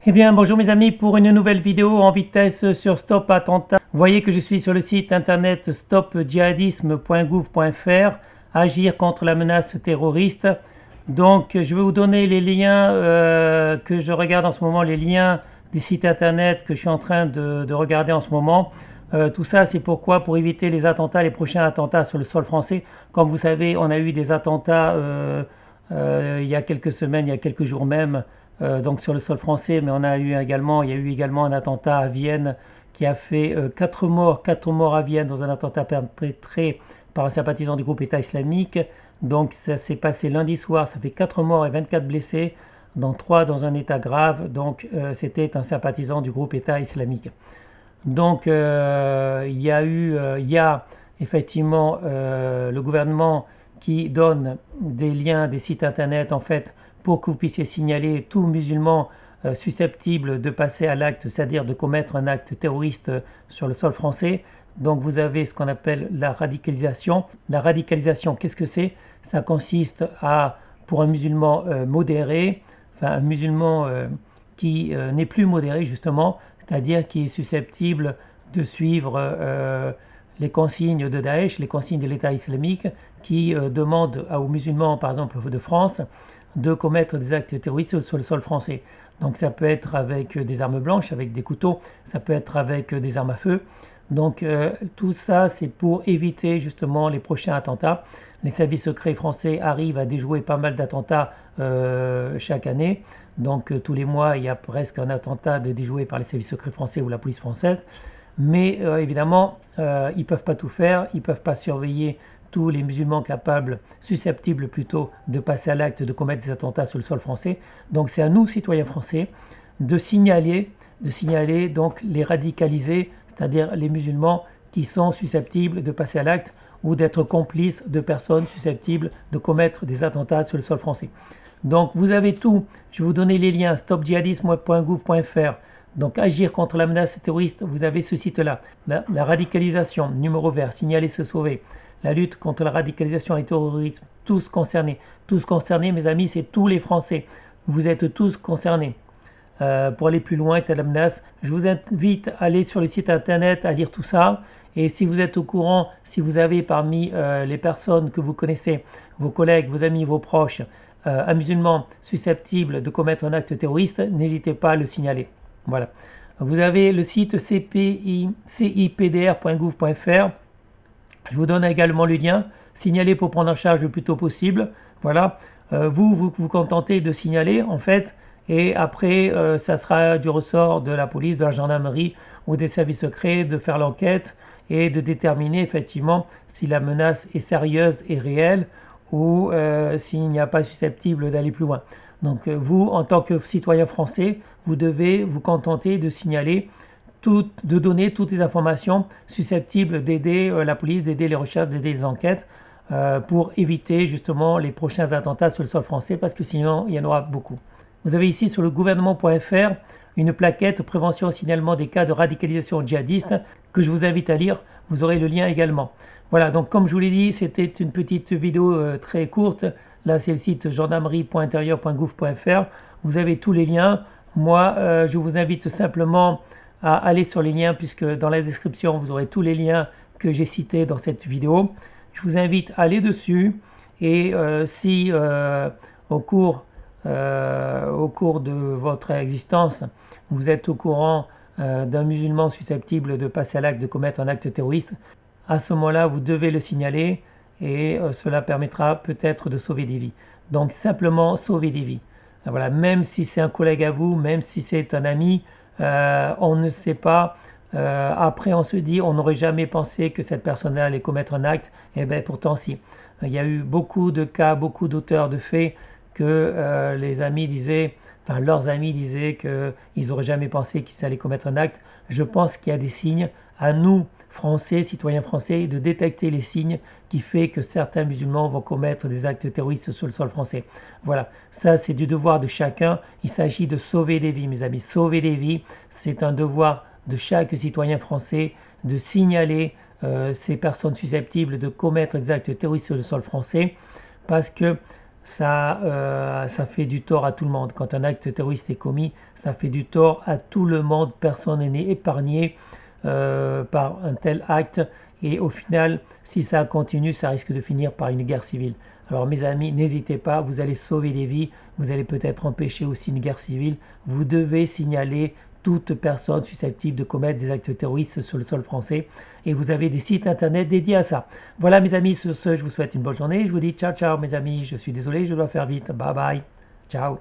Eh bien, bonjour mes amis, pour une nouvelle vidéo en vitesse sur Stop Attentat. Vous voyez que je suis sur le site internet stopdjihadisme.gouv.fr, agir contre la menace terroriste. Donc, je vais vous donner les liens que je regarde en ce moment, les liens des sites internet que je suis en train de regarder en ce moment. Tout ça, c'est pourquoi? Pour éviter les attentats, les prochains attentats sur le sol français. Comme vous savez, on a eu des attentats il y a quelques semaines, il y a quelques jours même, donc sur le sol français, mais il y a eu également un attentat à Vienne qui a fait 4 morts à Vienne dans un attentat perpétré par un sympathisant du groupe État islamique. Donc ça s'est passé lundi soir, ça fait 4 morts et 24 blessés, dont 3 dans un état grave. Donc c'était un sympathisant du groupe État islamique. Donc il y a effectivement le gouvernement qui donne des liens, des sites internet en fait pour que vous puissiez signaler tout musulman susceptible de passer à l'acte, c'est-à-dire de commettre un acte terroriste sur le sol français. Donc vous avez ce qu'on appelle la radicalisation. La radicalisation, qu'est-ce que c'est? Ça consiste à, pour un musulman modéré, enfin un musulman qui n'est plus modéré justement, c'est-à-dire qui est susceptible de suivre les consignes de Daesh, les consignes de l'État islamique, qui demandent aux musulmans, par exemple de France, de commettre des actes terroristes sur le sol français. Donc ça peut être avec des armes blanches, avec des couteaux, ça peut être avec des armes à feu. Donc tout ça, c'est pour éviter justement les prochains attentats. Les services secrets français arrivent à déjouer pas mal d'attentats chaque année. Donc tous les mois, il y a presque un attentat de déjoué par les services secrets français ou la police française. Mais évidemment, ils ne peuvent pas tout faire, ils ne peuvent pas surveiller tous les musulmans susceptibles plutôt de passer à l'acte de commettre des attentats sur le sol français. Donc c'est à nous, citoyens français, de signaler donc les radicalisés, c'est-à-dire les musulmans qui sont susceptibles de passer à l'acte ou d'être complices de personnes susceptibles de commettre des attentats sur le sol français. Donc vous avez tout, je vais vous donner les liens stopdjihadisme.gouv.fr. Donc agir contre la menace terroriste, vous avez ce site-là. La radicalisation, numéro vert, signaler se sauver. La lutte contre la radicalisation et le terrorisme, tous concernés. Tous concernés, mes amis, c'est tous les Français. Vous êtes tous concernés. Pour aller plus loin, telle la menace, je vous invite à aller sur le site internet, à lire tout ça. Et si vous êtes au courant, si vous avez parmi les personnes que vous connaissez, vos collègues, vos amis, vos proches, un musulman susceptible de commettre un acte terroriste, n'hésitez pas à le signaler. Voilà. Vous avez le site cipdr.gouv.fr. Je vous donne également le lien. Signaler pour prendre en charge le plus tôt possible. Voilà. Vous contentez de signaler en fait. Et après, ça sera du ressort de la police, de la gendarmerie ou des services secrets de faire l'enquête et de déterminer effectivement si la menace est sérieuse et réelle ou s'il n'y a pas susceptible d'aller plus loin. Donc vous, en tant que citoyen français, vous devez vous contenter de signaler, de donner toutes les informations susceptibles d'aider la police, d'aider les recherches, d'aider les enquêtes pour éviter justement les prochains attentats sur le sol français parce que sinon il y en aura beaucoup. Vous avez ici sur le gouvernement.fr une plaquette prévention et signalement des cas de radicalisation djihadiste que je vous invite à lire. Vous aurez le lien également. Voilà, donc comme je vous l'ai dit, c'était une petite vidéo très courte. Là, c'est le site gendarmerie.intérieur.gouv.fr. Vous avez tous les liens. Moi, je vous invite simplement à aller sur les liens puisque dans la description, vous aurez tous les liens que j'ai cités dans cette vidéo. Je vous invite à aller dessus et si au cours de votre existence, vous êtes au courant d'un musulman susceptible de passer à l'acte de commettre un acte terroriste, à ce moment-là, vous devez le signaler et cela permettra peut-être de sauver des vies. Donc simplement sauver des vies. Voilà, même si c'est un collègue à vous, même si c'est un ami, on ne sait pas. Après, on se dit, on n'aurait jamais pensé que cette personne-là allait commettre un acte. Et bien pourtant, si. Il y a eu beaucoup de cas, beaucoup d'auteurs de faits que les amis disaient, enfin leurs amis disaient qu'ils n'auraient jamais pensé qu'ils allaient commettre un acte. Je pense qu'il y a des signes. À nous, Français, citoyens français, de détecter les signes qui fait que certains musulmans vont commettre des actes terroristes sur le sol français. Voilà, ça c'est du devoir de chacun. Il s'agit de sauver des vies, mes amis. Sauver des vies, c'est un devoir de chaque citoyen français de signaler ces personnes susceptibles de commettre des actes terroristes sur le sol français parce que ça fait du tort à tout le monde. Quand un acte terroriste est commis, ça fait du tort à tout le monde. Personne n'est épargné par un tel acte. Et au final, si ça continue, ça risque de finir par une guerre civile. Alors mes amis, n'hésitez pas, vous allez sauver des vies, vous allez peut-être empêcher aussi une guerre civile. Vous devez signaler toute personne susceptible de commettre des actes terroristes sur le sol français. Et vous avez des sites internet dédiés à ça. Voilà mes amis, sur ce, je vous souhaite une bonne journée. Je vous dis ciao ciao mes amis, je suis désolé, je dois faire vite. Bye bye. Ciao.